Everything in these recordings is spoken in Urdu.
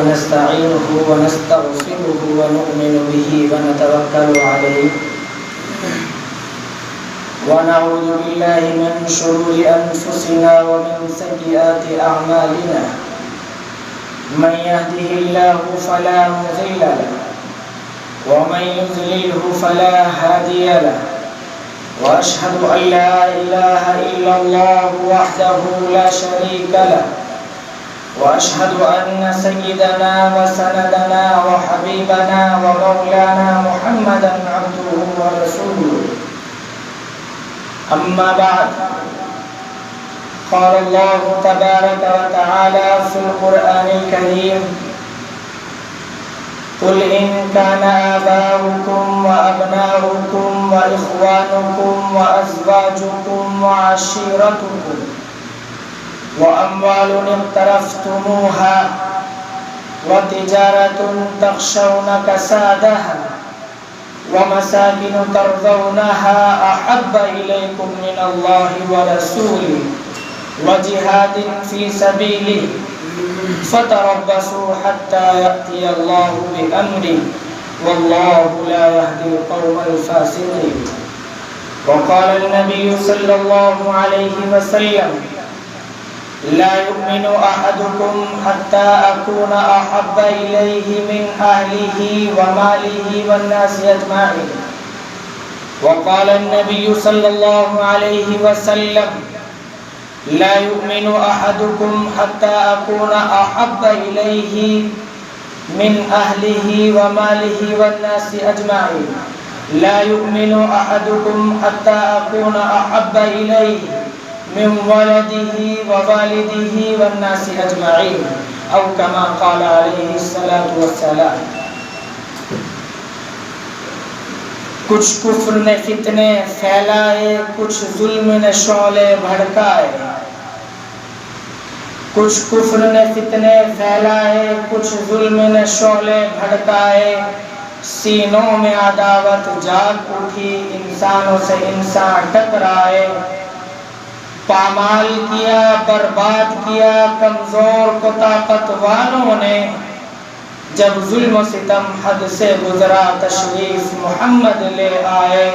ونستعينه ونستغفره ونؤمن به ونتوكل عليه ونعوذ بالله من شرور أنفسنا ومن سيئات أعمالنا من يهده الله فلا مضل له ومن يضلله فلا هادي له وأشهد أن لا إله إلا الله وحده لا شريك له وأشهد أن سيدنا وسندنا وحبيبنا ومولانا محمدا عبده ورسوله أما بعد قال الله تبارك وتعالى في القرآن الكريم قل إن كان آباؤكم وأبناؤكم وإخوانكم وأزواجكم وعشيرتكم وأموال اقترفتموها وتجارة تخشون كسادها ومساكن ترضونها أحب إليكم من الله ورسوله وجهاد في سبيله فتربصوا حتى يأتي الله بأمره والله لا يهدي القوم الفاسقين وقال النبي صلى الله عليه وسلم لا يؤمن أحدكم حتى أكون أحب إليه من أهله وماله والناس أجمعين وقال النبي صلى الله عليه وسلم لا يؤمن أحدكم حتى أكون أحب إليه من أهله وماله والناس أجمعين لا يؤمن أحدكم حتى أكون أحب إليه من ولده ووالده والناس أجمعين أو كما قال عليه الصلاة والسلام. کچھ کفر نے فتنے پھیلائے، کچھ ظلم نے شعلے بھڑکائے. کچھ کفر نے فتنے پھیلائے، کچھ ظلم نے شعلے بھڑکائے. سینوں میں عداوت جاگ اٹھی، انسانوں سے انسان ٹکرائے. پامال کیا، برباد کیا کمزور کو طاقت والوں نے. جب ظلم و ستم حد سے گزرا تشریف محمد لے آئے.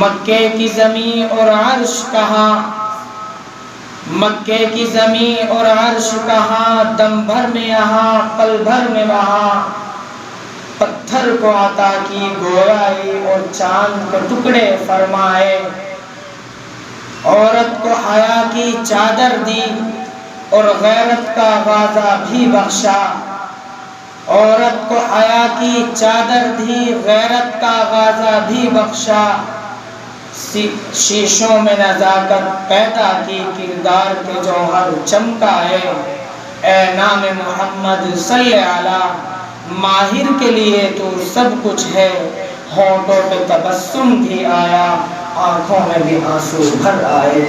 مکے کی زمین اور عرش کہاں، مکے کی زمین اور عرش کہاں، دم بھر میں یہاں پل بھر میں وہاں. پتھر کو عطا کی گویائی اور چاند کو ٹکڑے فرمائے. عورت کو حیا کی چادر دی اور غیرت کا غازہ بھی بخشا. عورت کو حیا کی چادر دی، غیرت کا غازہ بھی بخشا. شیشوں میں نزاکت پیدا کی، کردار کے جوہر چمکائے. اے نام محمد صلی علی، ماہر کے لیے تو سب کچھ ہے. ہونٹوں پہ تبسم بھی آیا، آنکھوں میں بھی آنسو بھر آئے.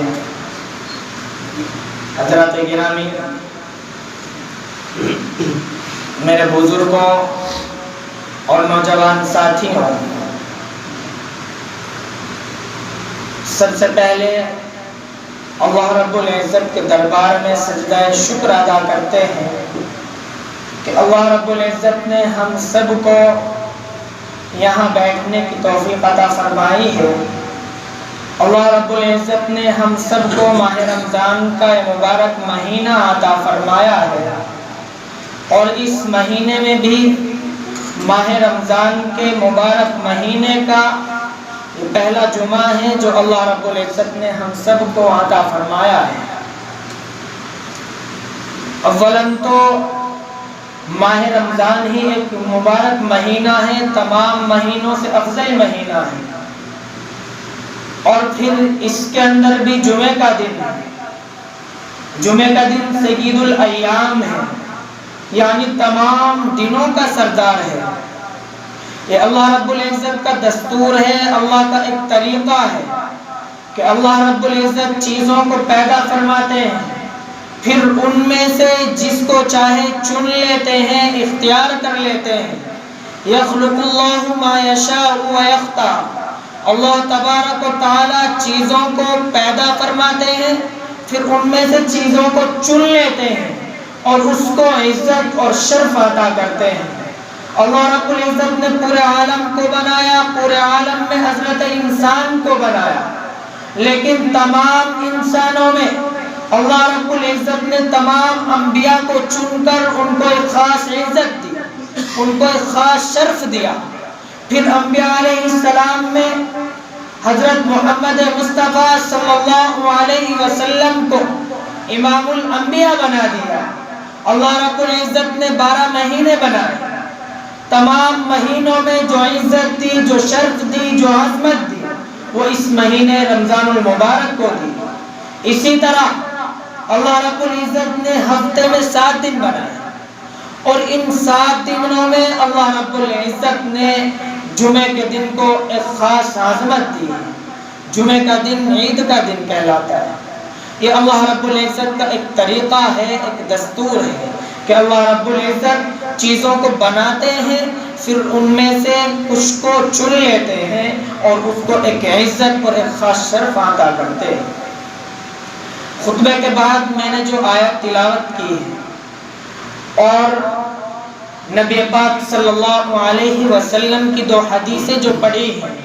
حضرات گرامی، میرے بزرگوں اور نوجوان ساتھیوں، سب سے پہلے اللہ رب العزت کے دربار میں سجدہ شکر ادا کرتے ہیں کہ اللہ رب العزت نے ہم سب کو یہاں بیٹھنے کی توفیق عطا فرمائی ہے. اللہ رب العزت نے ہم سب کو ماہ رمضان کا مبارک مہینہ عطا فرمایا ہے، اور اس مہینے میں بھی ماہ رمضان کے مبارک مہینے کا یہ پہلا جمعہ ہے جو اللہ رب العزت نے ہم سب کو عطا فرمایا ہے. اولاً تو ماہ رمضان ہی ایک مبارک مہینہ ہے، تمام مہینوں سے افضل مہینہ ہے. اور پھر اس کے اندر بھی جمعے کا دن ہے. جمعے کا دن سید الایام ہے، یعنی تمام دنوں کا سردار ہے. یہ اللہ رب العزت کا دستور ہے، اللہ کا ایک طریقہ ہے کہ اللہ رب العزت چیزوں کو پیدا فرماتے ہیں، پھر ان میں سے جس کو چاہے چن لیتے ہیں، اختیار کر لیتے ہیں. یخلق اللہ ما یشاء ویختار، اللہ تبارک و تعالی چیزوں کو پیدا فرماتے ہیں، پھر ان میں سے چیزوں کو چن لیتے ہیں اور اس کو عزت اور شرف عطا کرتے ہیں۔ اللہ رب العزت نے پورے عالم کو بنایا، پورے عالم میں حضرت انسان کو بنایا، لیکن تمام انسانوں میں اللہ رب العزت نے تمام انبیاء کو چن کر ان کو ایک خاص عزت دی، ان کو ایک خاص شرف دیا۔ پھر انبیاء علیہ السلام میں حضرت محمد مصطفیٰ صلی اللہ علیہ وسلم کو امام الانبیاء بنا دیا۔ اللہ رب العزت نے 12 مہینے بنائے، تمام مہینوں میں جو عزت دی، جو شرف دی، جو عظمت دی، وہ اس مہینے رمضان المبارک کو دی۔ اسی طرح اللہ رب العزت نے ہفتے میں 7 دن بنائے، اور ان 7 دنوں میں اللہ رب العزت نے جمعے کے دن کو ایک خاص عظمت دی۔ جمعے کا دن عید کا دن کہلاتا ہے۔ یہ اللہ رب العزت کا ایک طریقہ ہے، ایک دستور ہے کہ اللہ رب العزت چیزوں کو بناتے ہیں، پھر ان میں سے کچھ کو چن لیتے ہیں اور اس کو ایک عزت اور ایک خاص شرف عطا کرتے ہیں۔ خطبے کے بعد میں نے جو آیت تلاوت کی ہے اور نبی پاک صلی اللہ علیہ وسلم کی 2 حدیثیں جو پڑھی ہیں،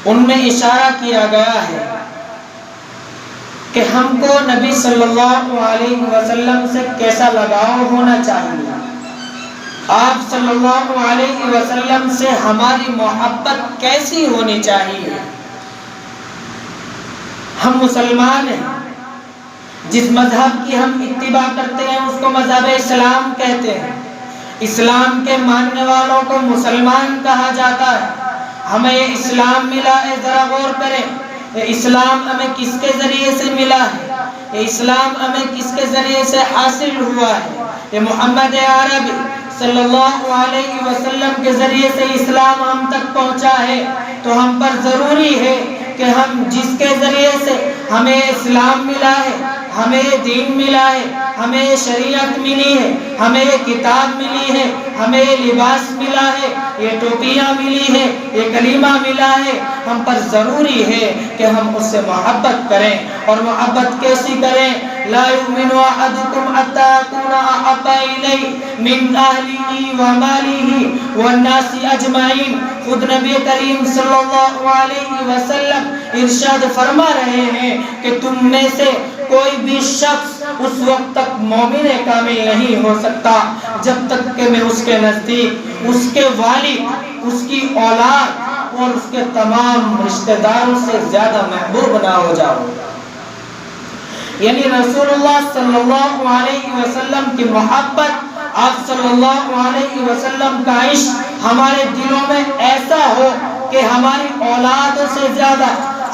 ان میں اشارہ کیا گیا ہے کہ ہم کو نبی صلی اللہ علیہ وسلم سے کیسا لگاؤ ہونا چاہیے، آپ صلی اللہ علیہ وسلم سے ہماری محبت کیسی ہونی چاہیے۔ ہم مسلمان ہیں، جس مذہب کی ہم اتباع کرتے ہیں اس کو مذہب اسلام کہتے ہیں۔ اسلام کے ماننے والوں کو مسلمان کہا جاتا ہے۔ ہمیں یہ اسلام ملا ہے، ذرا غور کریں، یہ اسلام ہمیں کس کے ذریعے سے ملا ہے؟ یہ اسلام ہمیں کس کے ذریعے سے حاصل ہوا ہے؟ یہ محمد عربی صلی اللہ علیہ وسلم کے ذریعے سے اسلام ہم تک پہنچا ہے۔ تو ہم پر ضروری ہے کہ ہم جس کے ذریعے سے ہمیں اسلام ملا ہے، ہمیں دین ملا ہے، ہمیں شریعت ملی ہے، ہمیں کتاب ملی ہے، ہمیں لباس ملا ہے، یہ ٹوپیاں ملی ہے، یہ کلمہ ملا ہے، ہم پر ضروری ہے کہ ہم اس سے محبت کریں۔ اور محبت کیسی کریں؟ لا یؤمن احدکم حتی اکون احب الیہ من اہلہ ومالہ والناس اجمعین۔ خود نبی کریم صلی اللہ علیہ وسلم ارشاد فرما رہے ہیں کہ تم میں سے کوئی بھی شخص اس وقت تک مومن کامل نہیں ہو سکتا جب تک کہ میں اس کے نزدیک اس کے والد، اس کی اولاد اور اس کے تمام رشتہ داروں سے زیادہ محبوب نہ ہو جاؤں۔ یعنی رسول اللہ صلی اللہ علیہ وسلم کی محبت، آپ صلی اللہ علیہ وسلم کا عشق ہمارے دلوں میں ایسا ہو کہ ہماری اولادوں سے زیادہ،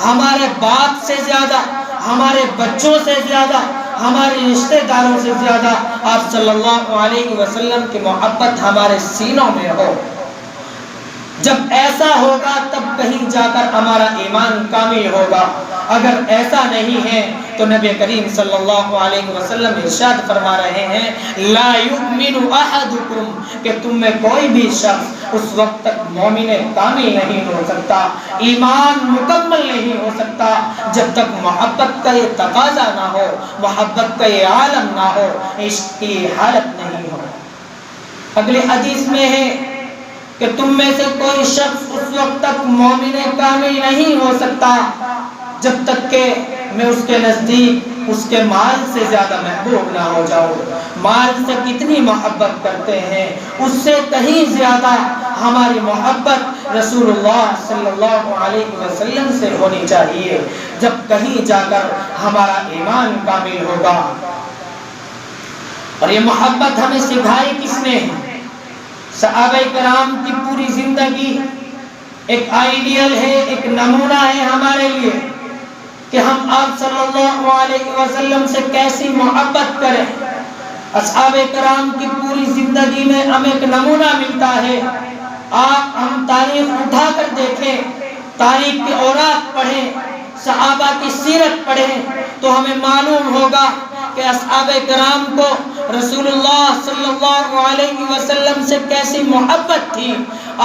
ہمارے باپ سے زیادہ، ہمارے بچوں سے زیادہ، ہمارے رشتہ داروں سے زیادہ آپ صلی اللہ علیہ وسلم کی محبت ہمارے سینوں میں ہو۔ جب ایسا ہوگا تب کہیں جا کر ہمارا ایمان کامل ہوگا۔ اگر ایسا نہیں ہے تو نبی کریم صلی اللہ علیہ وسلم ارشاد فرما رہے ہیں لا یؤمن احدکم، کہ تم میں کوئی بھی شخص اس وقت تک مومن کامل نہیں ہو سکتا، ایمان مکمل نہیں ہو سکتا جب تک محبت کا یہ تقاضا نہ ہو، محبت کا یہ عالم نہ ہو، عشق کی حالت نہیں ہو۔ اگلی حدیث میں ہے کہ تم میں سے کوئی شخص اس وقت تک مومن کامل نہیں ہو سکتا جب تک کہ میں اس کے نزدیک اس کے مال سے زیادہ محبوب نہ ہو جاؤں۔ مال سے کتنی محبت کرتے ہیں، اس سے کہیں زیادہ ہماری محبت رسول اللہ صلی اللہ علیہ وسلم سے ہونی چاہیے، جب کہیں جا کر ہمارا ایمان کامل ہوگا۔ اور یہ محبت ہمیں سکھائی کس نے ہے؟ صحابہ کرام کی پوری زندگی ایک آئیڈیل ہے، ایک نمونہ ہے ہمارے لیے کہ ہم آپ صلی اللہ علیہ وسلم سے کیسی محبت کریں۔ اصحاب کرام کی پوری زندگی میں ہمیں ایک نمونہ ملتا ہے۔ ہم تاریخ اٹھا کر دیکھیں، تاریخ کے اوراق پڑھیں، صحابہ کی سیرت پڑھیں تو ہمیں معلوم ہوگا کہ اصحاب کرام کو رسول اللہ صلی اللہ علیہ وسلم سے کیسی محبت تھی،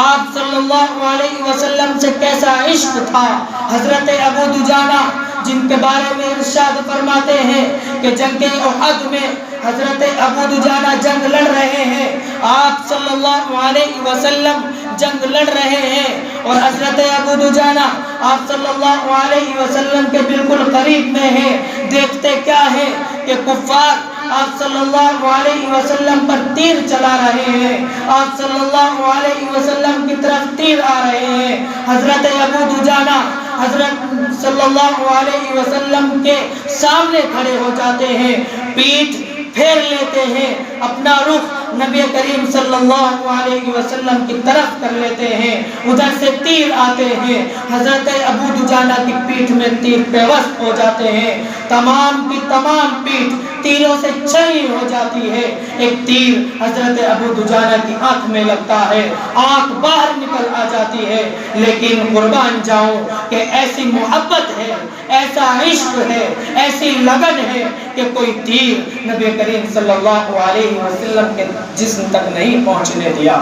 آپ صلی اللہ علیہ وسلم سے کیسا عشق تھا۔ حضرت ابو دجانہ جن کے بارے میں ارشاد فرماتے ہیں کہ جنگ احد میں حضرت ابو دجانہ جنگ لڑ رہے ہیں، آپ صلی اللہ علیہ وسلم جنگ لڑ رہے ہیں، اور حضرت ابو دجانہ آپ صلی اللہ علیہ وسلم کے بالکل قریب میں ہیں۔ دیکھتے کیا ہے کہ کفار آپ صلی اللہ علیہ وسلم پر تیر چلا رہے ہیں، آپ صلی اللہ علیہ وسلم کی طرف تیر آ رہے ہیں۔ حضرت ابو دجانہ حضرت صلی اللہ علیہ وسلم کے سامنے کھڑے ہو جاتے ہیں، پیٹھ پھیر لیتے ہیں، اپنا رخ نبی کریم صلی اللہ علیہ وسلم کی طرف کر لیتے ہیں، ادھر سے تیر آتے ہیں، حضرت ابو دجانہ کی پیٹھ میں تیر پیوست ہو جاتے ہیں، تمام کی تمام پیٹھ تیروں سے چھئی ہو جاتی ہے۔ ایک تیر حضرت ابو دجانہ کی آنکھ میں لگتا ہے، آنکھ باہر نکل آ جاتی ہے، لیکن قربان جاؤں کہ ایسی محبت ہے، ایسا عشق ہے، ایسی لگن ہے کہ کوئی تیر نبی کریم صلی اللہ علیہ وسلم کے جسم تک نہیں پہنچنے دیا۔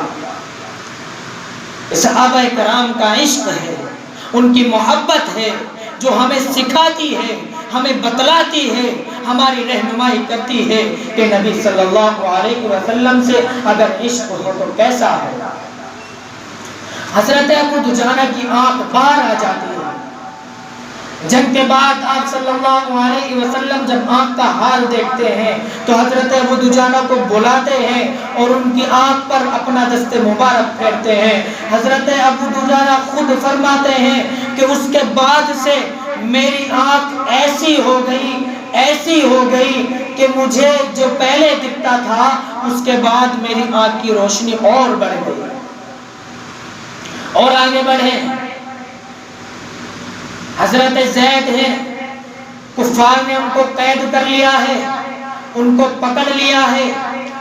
صحابہ کرام کا عشق ہے، ان کی محبت ہے جو ہمیں سکھاتی ہے، ہمیں بتلاتی ہے، ہماری رہنمائی کرتی ہے کہ نبی صلی اللہ علیہ وسلم سے اگر عشق ہو تو کیسا ہے۔ حضرت ابو دجانہ کی آنکھ باہر آ جاتی ہے۔ جنگ کے بعد آپ صلی اللہ علیہ وسلم جب آنکھ کا حال دیکھتے ہیں تو حضرت ابو دجانہ کو بلاتے ہیں اور ان کی آنکھ پر اپنا دست مبارک پھیرتے ہیں۔ حضرت ابو دجانہ خود فرماتے ہیں کہ اس کے بعد سے میری آنکھ ایسی ہو گئی کہ مجھے جو پہلے دکھتا تھا اس کے بعد میری آنکھ کی روشنی اور بڑھ گئی۔ اور آگے بڑھیں، حضرت زید ہیں، کفار نے ان کو قید کر لیا ہے، ان کو پکڑ لیا ہے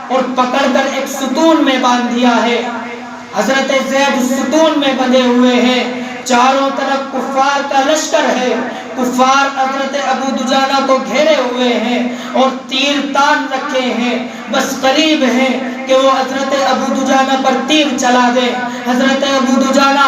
اور پکڑ کر ایک ستون میں باندھ دیا ہے۔ حضرت زید ستون میں بندھے ہوئے ہیں، چاروں طرف کفار کا لشکر ہے، کفار حضرت ابو دجانہ کو گھیرے ہوئے ہیں اور تیر تان رکھے ہیں، بس قریب ہیں کہ وہ حضرت ابو دجانہ پر تیر چلا دیں۔ حضرت ابو دجانہ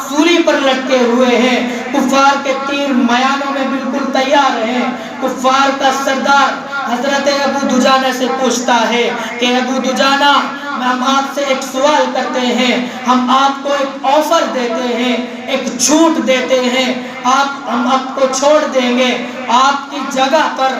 سولی پر لٹکے ہوئے ہیں، کفار کے تیر میانوں میں بالکل تیار ہیں۔ کفار کا سردار حضرت ابو دجانہ سے پوچھتا ہے کہ ابو دجانہ ہم آپ سے ایک سوال کرتے ہیں، ہم آپ کو ایک آفر دیتے ہیں، ایک چھوٹ دیتے ہیں، ہم آپ کو چھوڑ دیں گے، آپ کی جگہ پر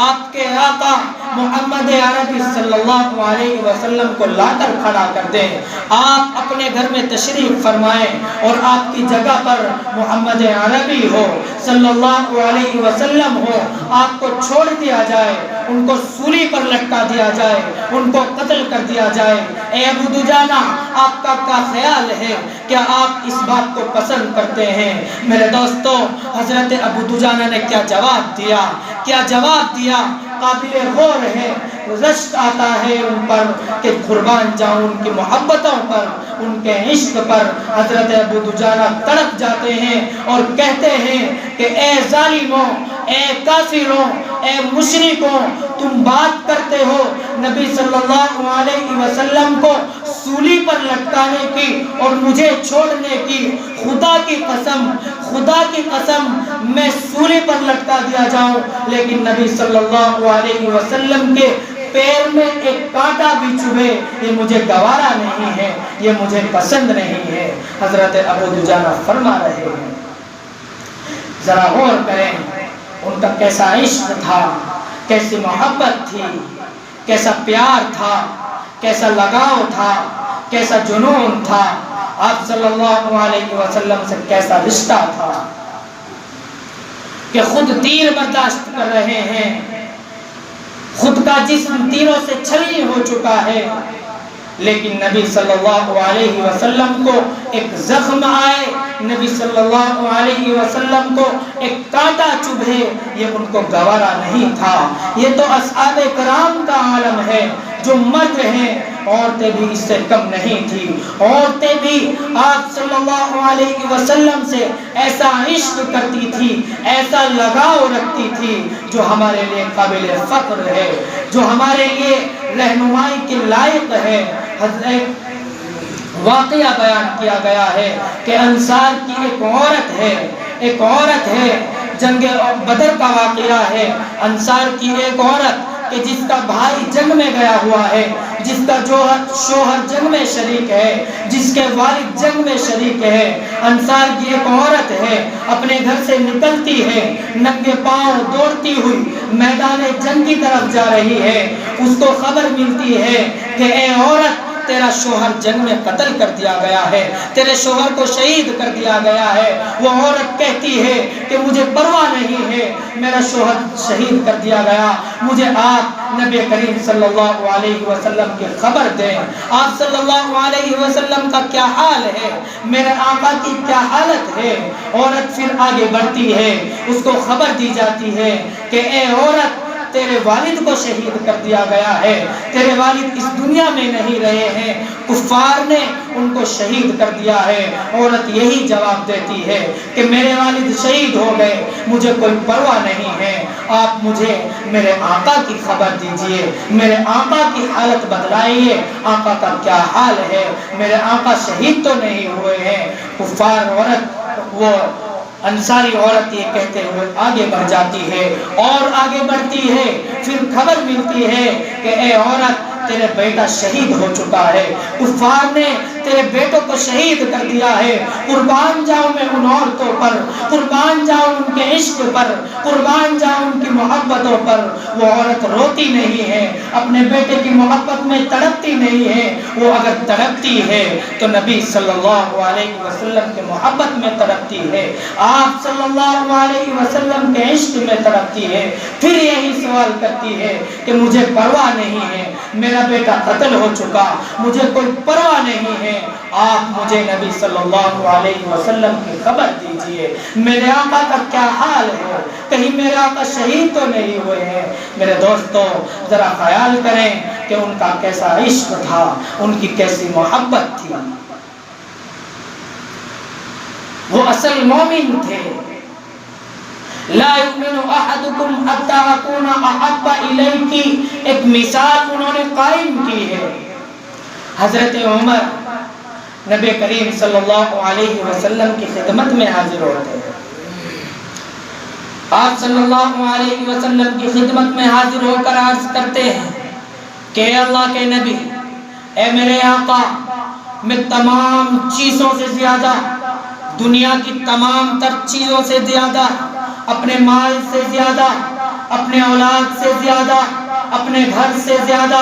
آپ کے آقا محمد عربی صلی اللہ علیہ وسلم کو لا کر کھڑا کر دیں، آپ اپنے گھر میں تشریف فرمائیں اور آپ کی جگہ پر محمد عربی ہو صلی اللہ علیہ وسلم ہو، آپ کو چھوڑ دیا جائے، ان کو سولی پر لٹکا دیا جائے، ان کو قتل کر دیا جائے۔ اے ابو دجانہ آپ کا کیا خیال ہے؟ کیا آپ اس بات کو پسند کرتے ہیں؟ میرے دوستو، حضرت ابو دجانہ نے کیا جواب دیا، کیا جواب دیا، قابل غور ہے، رشک آتا ہے ان پر کہ قربان جاؤں ان کی محبتوں پر، ان کے عشق پر۔ حضرت ابو دجانہ تڑپ جاتے ہیں اور کہتے ہیں کہ اے ظالموں، اے کافروں، اے مشرکوں، تم بات کرتے ہو نبی صلی اللہ علیہ وسلم کو سولی پر لٹکانے کی اور مجھے چھوڑنے کی، خدا کی قسم میں سولی پر لٹکا دیا جاؤں لیکن نبی صلی اللہ علیہ وسلم کے پیر میں ایک کانٹا بھی چبھے یہ مجھے گوارا نہیں ہے، یہ مجھے پسند نہیں ہے۔ حضرت ابو دجانہ فرما رہے ہیں، ذرا غور کریں ان کا کیسا عشق تھا، کیسی محبت تھی، کیسا پیار تھا، کیسا لگاؤ تھا، کیسا جنون تھا، آپ صلی اللہ علیہ وسلم سے کیسا رشتہ تھا کہ خود تیر برداشت کر رہے ہیں، خود کا جسم تیروں سے چھلی ہو چکا ہے، لیکن نبی صلی اللہ علیہ وسلم کو ایک زخم آئے، نبی صلی اللہ علیہ وسلم کو ایک کانٹا چبھے، یہ ان کو گوارا نہیں تھا۔ یہ تو اصحاب کرام کا عالم ہے، جو مرد ہیں، عورتیں بھی اس سے کم نہیں تھی، عورتیں بھی آپ صلی اللہ علیہ وسلم سے ایسا عشق کرتی تھی، ایسا لگاؤ رکھتی تھی جو ہمارے لیے قابل فخر ہے، جو ہمارے لیے رہنمائی کے لائق ہے۔ حضرت واقعہ بیان کیا گیا ہے کہ انصار کی ایک عورت ہے جنگ بدر کا واقعہ ہے۔ انصار کی ایک عورت کہ جس کا بھائی جنگ میں گیا ہوا ہے، جس کا شوہر جنگ میں شریک ہے، جس کے والد جنگ میں شریک ہے، انصار کی ایک عورت ہے، اپنے گھر سے نکلتی ہے، ننگے پاؤں دوڑتی ہوئی میدان جنگ کی طرف جا رہی ہے۔ اس کو خبر ملتی ہے کہ اے عورت، تیرا شوہر جنگ میں قتل کر دیا گیا ہے، تیرے شوہر کو شہید کر دیا گیا ہے۔ وہ عورت کہتی ہے کہ مجھے پرواہ نہیں ہے، میرا شوہر شہید کر دیا گیا، مجھے آپ نبی کریم صلی اللہ علیہ وسلم کی خبر دیں، آپ صلی اللہ علیہ وسلم کا کیا حال ہے، میرے آقا کی کیا حالت ہے۔ عورت پھر آگے بڑھتی ہے، اس کو خبر دی جاتی ہے کہ اے عورت، تیرے والد کو شہید کر دیا گیا ہے، تیرے والد اس دنیا میں نہیں رہے ہیں، کفار نے ان کو شہید کر دیا ہے۔ عورت یہی جواب دیتی ہے کہ میرے والد شہید ہو گئے، مجھے کوئی پرواہ نہیں ہے، آپ مجھے میرے آقا کی خبر دیجئے، میرے آقا کی حالت بتلائیے، آقا کا کیا حال ہے، میرے آقا شہید تو نہیں ہوئے ہیں۔ کفار عورت، وہ انصاری عورت یہ کہتے ہوئے آگے بڑھ جاتی ہے اور آگے بڑھتی ہے۔ پھر خبر ملتی ہے کہ اے عورت، تیرے بیٹا شہید ہو چکا ہے، کفار نے تیرے بیٹوں کو شہید کر دیا ہے، قربان جاؤں میں ان عورتوں پر، قربان جاؤں ان کے عشق پر، قربان جاؤں ان کی محبتوں پر۔ وہ عورت روتی نہیں ہے، اپنے بیٹے کی محبت میں تڑپتی نہیں ہے، وہ اگر تڑپتی ہے تو نبی صلی اللہ علیہ وسلم کے محبت میں تڑپتی ہے، آپ صلی اللہ علیہ وسلم کے عشق میں تڑپتی ہے۔ پھر یہی سوال کرتی ہے کہ مجھے پرواہ نہیں ہے، میرا بیٹا قتل ہو چکا، مجھے کوئی پرواہ نہیں ہے، آپ مجھے نبی صلی اللہ علیہ وسلم کی خبر دیجئے، میرے آقا کا کیا حال ہے، کہیں میرے آقا شہید تو نہیں ہوئے ہیں۔ میرے دوستو، ذرا خیال کریں کہ ان کا کیسا عشق تھا، ان کی کیسی محبت تھی۔ وہ اصل مومن تھے۔ لا یؤمن احدکم حتی اکون احب الیہ کی ایک مثال انہوں نے قائم کی ہے۔ حضرت عمر نبی کریم صلی اللہ علیہ وسلم کی خدمت میں حاضر ہوتے ہیں، آپ صلی اللہ علیہ وسلم کی خدمت میں حاضر ہو کر عرض کرتے ہیں کہ اے اللہ کے نبی، اے میرے آقا، میں تمام چیزوں سے زیادہ، دنیا کی تمام تر چیزوں سے زیادہ، اپنے مال سے زیادہ، اپنے اولاد سے زیادہ، اپنے گھر سے زیادہ،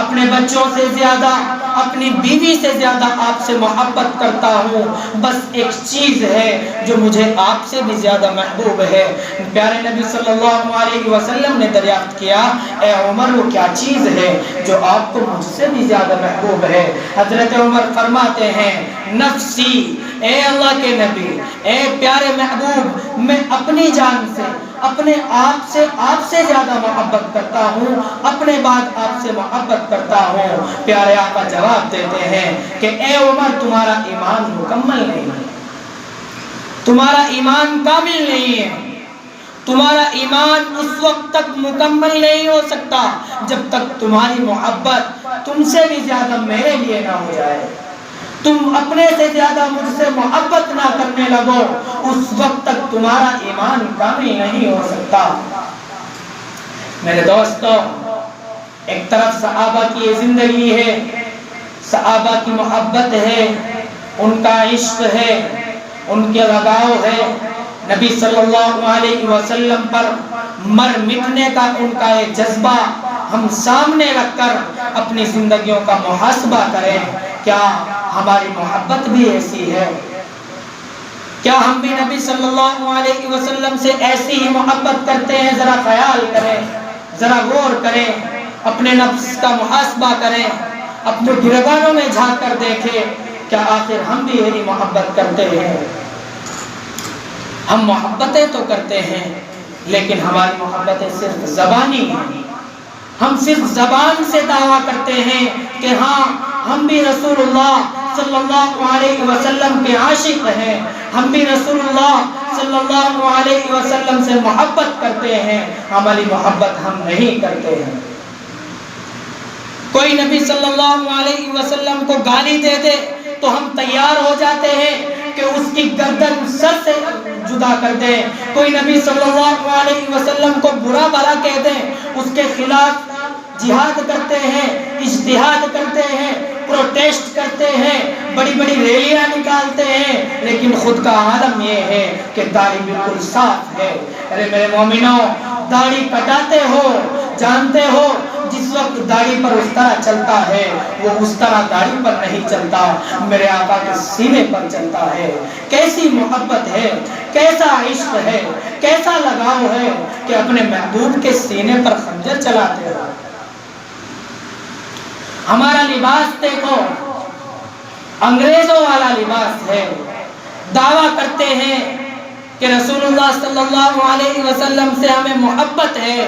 اپنے بچوں سے زیادہ، اپنی بیوی سے زیادہ آپ سے محبت کرتا ہوں، بس ایک چیز ہے جو مجھے آپ سے بھی زیادہ محبوب ہے۔ پیارے نبی صلی اللہ علیہ وسلم نے دریافت کیا، اے عمر، وہ کیا چیز ہے جو آپ کو مجھ سے بھی زیادہ محبوب ہے؟ حضرت عمر فرماتے ہیں، نفسی، اے اللہ کے نبی، اے پیارے محبوب، میں اپنی جان سے، اپنے آپ سے زیادہ محبت کرتا ہوں، اپنے بعد آپ سے محبت کرتا ہوں۔ پیارے آقا جواب دیتے ہیں کہ اے عمر، تمہارا ایمان مکمل نہیں ہے، تمہارا ایمان کامل نہیں ہے، تمہارا ایمان اس وقت تک مکمل نہیں ہو سکتا جب تک تمہاری محبت تم سے بھی زیادہ میرے لیے نہ ہو جائے، تم اپنے سے زیادہ مجھ سے محبت نہ کرنے لگو، اس وقت تک تمہارا ایمان کامل نہیں ہو سکتا۔ میرے دوستو، ایک طرف صحابہ کی زندگی ہے، صحابہ کی محبت ہے، ان کا عشق ہے، ان کے لگاؤ ہے، نبی صلی اللہ علیہ وسلم پر مر مٹنے کا ان کا یہ جذبہ ہم سامنے رکھ کر اپنی زندگیوں کا محاسبہ کریں۔ کیا ہماری محبت بھی ایسی ہے؟ کیا ہم بھی نبی صلی اللہ علیہ وسلم سے ایسی ہی محبت کرتے ہیں؟ ذرا خیال کریں، ذرا غور کریں، اپنے نفس کا محاسبہ کریں، اپنے گریبانوں میں جھانک کر دیکھیں، کیا آخر ہم بھی یہی محبت کرتے ہیں؟ ہم محبتیں تو کرتے ہیں، لیکن ہماری محبتیں صرف زبانی ہیں، ہم صرف زبان سے دعویٰ کرتے ہیں کہ ہاں ہم بھی رسول اللہ صلی اللہ علیہ وسلم کے عاشق ہیں، ہم بھی رسول اللہ صلی اللہ علیہ وسلم سے محبت کرتے ہیں، ہماری محبت ہم نہیں کرتے ہیں۔ کوئی نبی صلی اللہ علیہ وسلم کو گالی دے دے تو ہم تیار ہو جاتے ہیں کہ اس کی گردن سر سے جدا کر دیں، کوئی نبی صلی اللہ علیہ وسلم کو برا بھلا کہہ دیں، اس کے خلاف جہاد کرتے ہیں، اجتہاد کرتے ہیں، پروٹیسٹ کرتے ہیں، بڑی بڑی ریلیاں نکالتے ہیں، لیکن خود کا عالم یہ ہے کہ داڑھی بالکل صاف ہے۔ ارے میرے مومنوں، داڑھی کٹاتے ہو، جانتے ہو جس وقت داڑھی پر اس طرح چلتا ہے وہ اس طرح داڑھی پر نہیں چلتا، میرے آقا کے سینے پر چلتا ہے۔ کیسی محبت ہے، کیسا عشق ہے، کیسا لگاؤ ہے کہ اپنے محبوب کے سینے پر خنجر چلاتے ہو۔ ہمارا لباس دیکھو، انگریزوں والا لباس ہے۔ دعویٰ کرتے ہیں کہ رسول اللہ صلی اللہ علیہ وسلم سے ہمیں محبت ہے،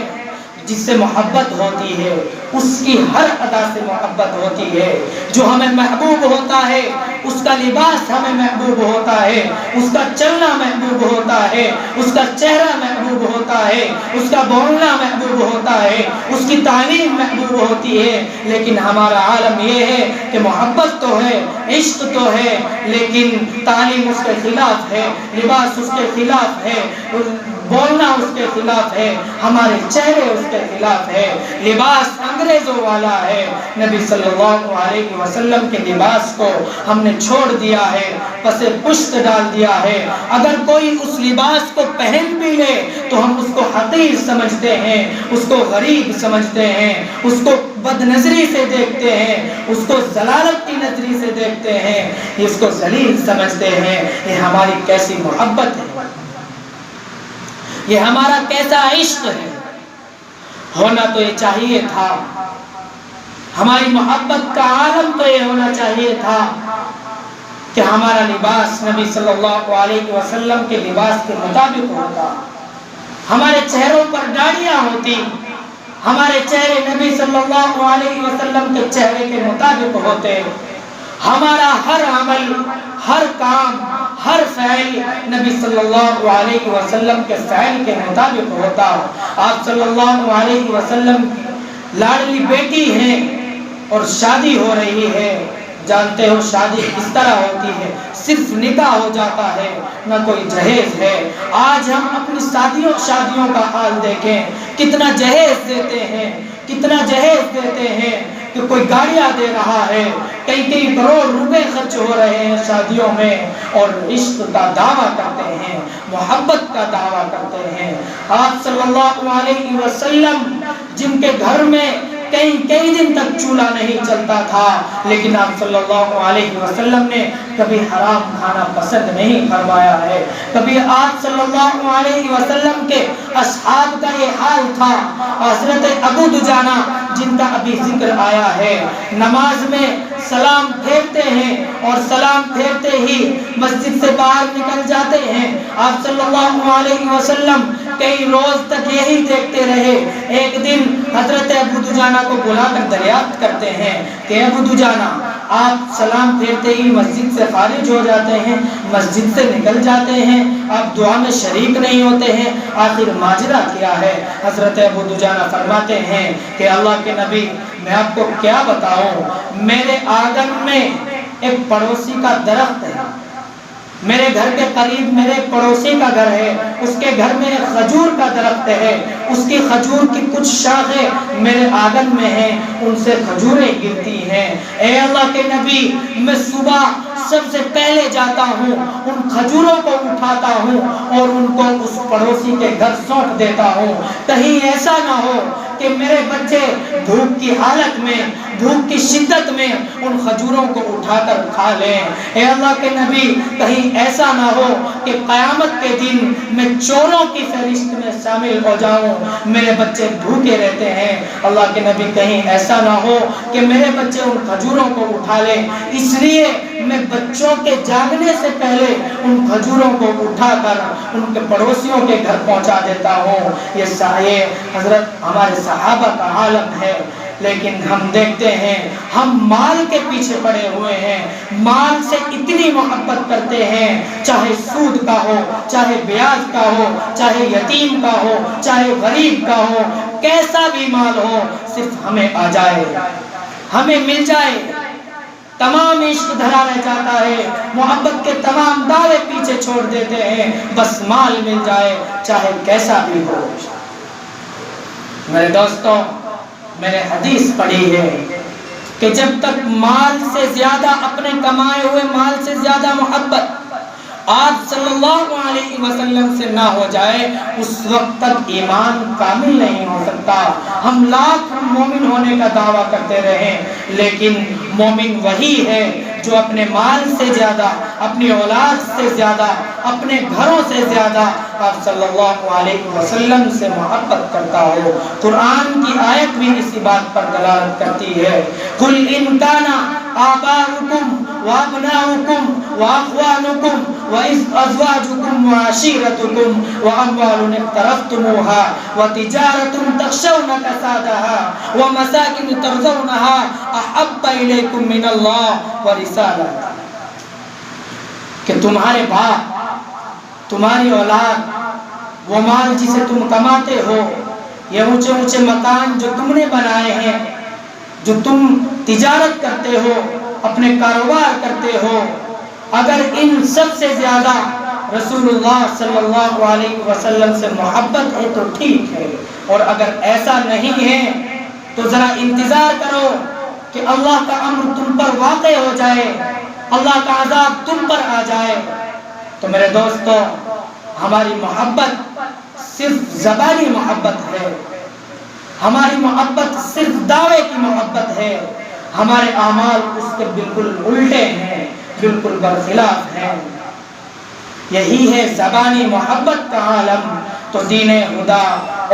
جس سے محبت ہوتی ہے اس کی ہر ادا سے محبت ہوتی ہے۔ جو ہمیں محبوب ہوتا ہے اس کا لباس ہمیں محبوب ہوتا ہے، اس کا چلنا محبوب ہوتا ہے، اس کا چہرہ محبوب ہوتا ہے، اس کا بولنا محبوب ہوتا ہے، اس کی تعلیم محبوب ہوتی ہے۔ لیکن ہمارا عالم یہ ہے کہ محبت تو ہے، عشق تو ہے، لیکن تعلیم اس کے خلاف ہے، لباس اس کے خلاف ہے، بولنا اس کے خلاف ہے، ہمارے چہرے اس کے خلاف ہے۔ لباس انگریزوں والا ہے، نبی صلی اللہ علیہ وسلم کے لباس کو ہم نے چھوڑ دیا ہے، پس پشت ڈال دیا ہے۔ اگر کوئی اس لباس کو پہن بھی لے تو ہم اس کو حقیر سمجھتے ہیں، اس کو غریب سمجھتے ہیں، اس کو بد نظری سے دیکھتے ہیں، اس کو ضلالت کی نظری سے دیکھتے ہیں، اس کو ذلیل سمجھتے ہیں۔ یہ ہماری کیسی محبت ہے، یہ ہمارا کیسا عشق ہے۔ ہونا تو یہ چاہیے تھا، ہماری محبت کا عالم تو یہ ہونا چاہیے تھا کہ ہمارا لباس نبی صلی اللہ علیہ وسلم کے لباس کے مطابق ہوتا، ہمارے چہروں پر داڑھیاں ہوتی، ہمارے چہرے نبی صلی اللہ علیہ وسلم کے چہرے کے مطابق ہوتے، ہمارا ہر عمل، ہر کام، ہر فعل نبی صلی اللہ علیہ وسلم کے فعل کے مطابق ہوتا۔ آپ صلی اللہ علیہ وسلم لاڈلی بیٹی ہیں اور شادی ہو رہی ہے، جانتے ہو شادی کس طرح ہوتی ہے، صرف نکاح ہو جاتا ہے، نہ کوئی جہیز ہے۔ آج ہم اپنی شادیوں کا حال دیکھیں، کتنا جہیز دیتے ہیں، کتنا جہیز دیتے ہیں کہ کوئی گاڑیاں دے رہا ہے، کئی کروڑ روپے خرچ ہو رہے ہیں شادیوں میں، اور عشق کا دعویٰ کرتے ہیں، محبت کا دعویٰ کرتے ہیں۔ آپ صلی اللہ علیہ وسلم جن کے گھر میں کئی دن تک چولہا نہیں چلتا تھا، لیکن آپ صلی اللہ علیہ وسلم نے کبھی حرام کھانا پسند نہیں فرمایا ہے۔ کبھی آپ صلی اللہ علیہ وسلم کے اصحاب کا یہ حال تھا۔ حضرت ابو دجانہ جن کا ابھی ذکر آیا ہے، نماز میں سلام پھیرتے ہیں اور سلام پھیرتے ہی مسجد سے باہر نکل جاتے ہیں۔ آپ صلی اللہ علیہ وسلم کئی روز تک یہی دیکھتے رہے۔ ایک دن حضرت ابو دجانہ کو بلا کر دریافت کرتے ہیں کہ ابو دجانہ، آپ سلام پھیرتے ہی مسجد سے خارج ہو جاتے ہیں، مسجد سے نکل جاتے ہیں، آپ دعا میں شریک نہیں ہوتے ہیں، آخر ماجرا کیا ہے؟ حضرت ابو دجانہ فرماتے ہیں کہ اللہ کے نبی، میں آپ کو کیا بتاؤں، میرے آنگن میں ایک پڑوسی کا درخت ہے، میرے گھر کے قریب میرے پڑوسی کا گھر ہے، اس کے گھر میں ایک کھجور کا درخت ہے، اس کی کھجور کی کچھ شاخیں میرے آنگن میں ہیں، ان سے کھجوریں گرتی ہیں۔ اے اللہ کے نبی، میں صبح سب سے پہلے جاتا ہوں، ان کھجوروں کو اٹھاتا ہوں اور ان کو اس پڑوسی کے گھر سونپ دیتا ہوں، کہیں ایسا نہ ہو کہ میرے بچے بھوک کی حالت میں، بھوک کی شدت میں ان کھجوروں کو اٹھا کر کھا لیں۔ اے اللہ کے نبی، کہیں ایسا نہ ہو کہ قیامت کے دن میں چوروں کی فہرست میں شامل ہو جاؤں، میرے بچے بھوکے رہتے ہیں۔ اللہ کے نبی، کہیں ایسا نہ ہو کہ میرے بچے ان کھجوروں کو اٹھا لیں، اس لیے میں بچوں کے جاگنے سے پہلے ان کھجوروں کو اٹھا کر ان کے پڑوسیوں کے گھر پہنچا دیتا ہوں۔ یہ حضرت ہمارے صحابہ کا عالم ہے۔ لیکن ہم دیکھتے ہیں ہم مال کے پیچھے پڑے ہوئے ہیں، مال سے اتنی محبت کرتے ہیں، چاہے سود کا ہو، چاہے بیاج کا ہو، چاہے یتیم کا ہو، چاہے غریب کا ہو، کیسا بھی مال ہو، صرف ہمیں آ جائے، ہمیں مل جائے۔ تمام عشق دھرا رہ جاتا ہے، محبت کے تمام دعوے پیچھے چھوڑ دیتے ہیں، بس مال مل جائے چاہے کیسا بھی ہو۔ میرے دوستوں، میں نے حدیث پڑھی ہے کہ جب تک مال سے زیادہ، اپنے کمائے ہوئے مال سے زیادہ محبت آپ صلی اللہ علیہ وسلم سے نہ ہو جائے، اس وقت تک ایمان کامل نہیں ہو سکتا۔ ہم لاکھ مومن ہونے کا دعویٰ کرتے رہیں، لیکن مومن وہی ہے جو اپنے مال سے زیادہ، اپنی اولاد سے زیادہ، اپنے گھروں سے زیادہ آپ صلی اللہ علیہ وسلم سے محبت کرتا ہو۔ قرآن کی آیت بھی اسی بات پر دلالت کرتی ہے، قُلْ إِنْ كَانَ آبَاؤُكُمْ وَأَبْنَاؤُكُمْ وَأَخْوَانُكُمْ وَأَزْوَاجُكُمْ وَعَشِيرَتُكُمْ وَأَمْوَالٌ اقْتَرَفْتُمُوهَا وَتِجَارَةٌ تَخْشَوْنَ كَسَادَهَا وَمَسَاكِنُ تَرْضَوْنَهَا أَحَبَّ إِلَيْكُم مِّنَ اللَّهِ وَرِسَالَتِهِ، کہ تمہارے باپ، تمہاری اولاد، وہ مال جسے تم کماتے ہو، یہ اونچے اونچے مکان جو تم نے بنائے ہیں، جو تم تجارت کرتے ہو، اپنے کاروبار کرتے ہو، اگر ان سب سے زیادہ رسول اللہ صلی اللہ علیہ وسلم سے محبت ہے تو ٹھیک ہے، اور اگر ایسا نہیں ہے تو ذرا انتظار کرو کہ اللہ کا امر تم پر واقع ہو جائے، اللہ کا عذاب تم پر آ جائے۔ تو میرے دوستو، ہماری محبت صرف زبانی محبت ہے، ہماری محبت صرف دعوے کی محبت ہے، ہمارے اعمال اس کے بالکل الٹے ہیں، بالکل برخلاف ہیں۔ یہی ہے زبانی محبت کا عالم، تو دین خدا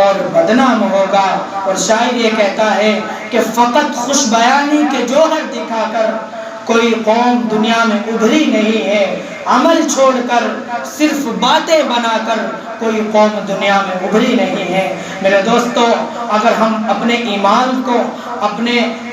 اور بدنام ہوگا۔ اور شاعر یہ کہتا ہے کہ فقط خوش بیانی کے جوہر دکھا کر کوئی قوم دنیا میں ابھری نہیں ہے، عمل چھوڑ کر صرف باتیں بنا کر کوئی قوم دنیا میں ابھری نہیں ہے۔ میرے دوستو، اگر ہم اپنے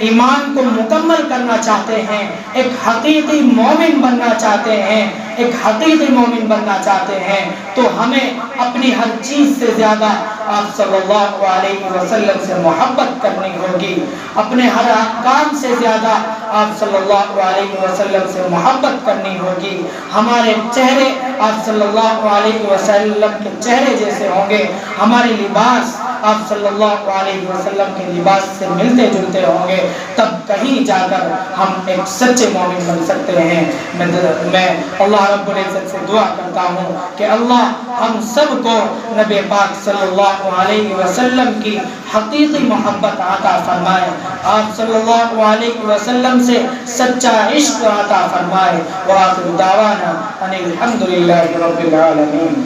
ایمان کو مکمل کرنا چاہتے ہیں، ایک حقیقی مومن بننا چاہتے ہیں، ایک حقیقی مومن بننا چاہتے ہیں، تو ہمیں اپنی ہر چیز سے زیادہ آپ صلی اللہ علیہ وسلم سے محبت کرنی ہوگی، اپنے ہر کام سے زیادہ آپ صلی اللہ علیہ وسلم سے محبت کرنی ہوگی۔ ہمارے چہرے آپ صلی اللہ علیہ وسلم کے چہرے جیسے ہوں گے، ہمارے لباس آپ صلی اللہ علیہ وسلم کے لباس سے ملتے جلتے ہوں گے، تب کہیں جا کر ہم ایک سچے مومن بن سکتے ہیں۔ میں اللہ رب العزت سے دعا کرتا ہوں کہ اللہ ہم سب کو نبی پاک صلی اللہ علیہ وسلم کی حقیقی محبت عطا فرمائے، آپ صلی اللہ علیہ وسلم سے سچا عشق عطا فرمائے۔ وآخر دعوانا ان الحمد للہ رب العالمین۔